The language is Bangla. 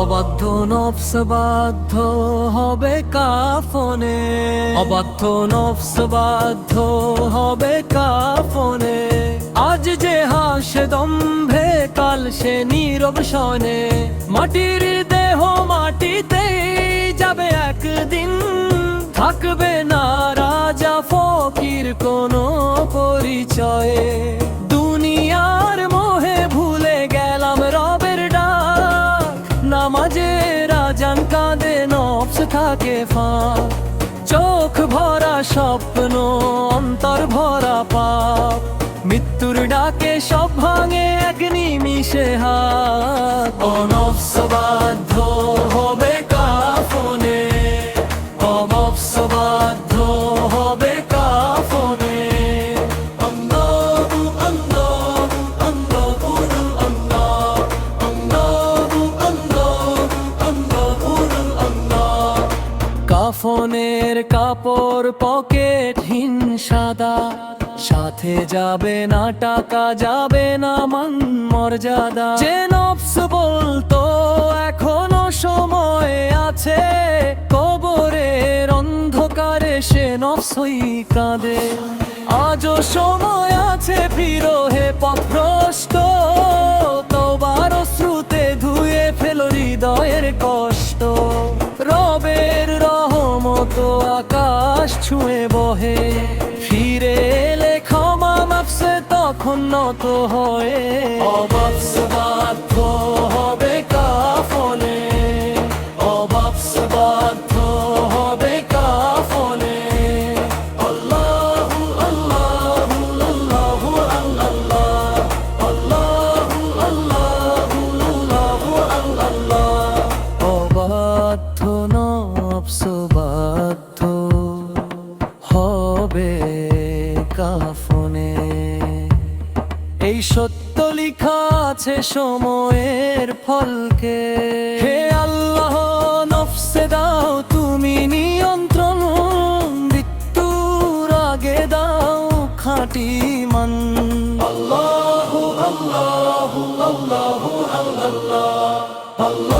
অবাধ্য নফস বাধ্য হবে কাফনে, অবাধ্য নফস বাধ্য হবে কাফনে। আজ যে হাসে দম্ভে কাল সে নীরব শনে, মাটির দেহ মাটিতেই যাবে একদিন, থাকবে না রাজা ফকির কোনো পরিচয়ে। দুনিয়ার মোহে ভুলে গেলাম রবের ডাক, নামাজের আজান কাঁদে নফস থাকে ফাঁক। চোখ ভরা স্বপ্ন অন্তর ভরা পাপ, মৃত্যুর ডাকে সব ভাঙে এক নিমিষে হাত। ও নফস বাধ্য হবে কাফনে, ও নফস বাধ্য হবে কাফনে। আল্লাহু আল্লাহু আল্লাহু আল্লাহ, আল্লাহু আল্লাহু আল্লাহু আল্লাহ। কাফনের কাপড় পকেটহীন সাদা, সাথে যাবে না টাকা যাবে না মান মর্যাদা। যে নফস বলতো এখনো সময় আছে, কবরের অন্ধকারে সে নফসই কাঁদে। আজও সময় আছে বিরহে পথভ্রষ্ট, তওবার অশ্রুতে ধুয়ে ফেলো হৃদয়ের কষ্ট। রবের রহমত আকাশ ছুঁয়ে বহে, ফিরে এলে ক্ষমা মাফসে তখন নত হয়ে। অবাধ্য বাধ্য হবে কাফনে, অবাধ্য বাধ্য হবে কাফনে। আল্লাহু আল্লাহু আল্লাহু আল্লাহ, আল্লাহু আল্লাহু আল্লাহু আল্লাহ। অবাধ্য নফস বাধ্য হবে কাফনে। এই সত্য লিখা আছে সময়ের ফলকে। হে আল্লাহ নফসে দাও তুমি নিয়ন্ত্রণ, মৃত্যুর আগে দাও খাঁটি মান। আল্লাহু আল্লাহু আল্লাহু আল্লাহ, আল্লাহ।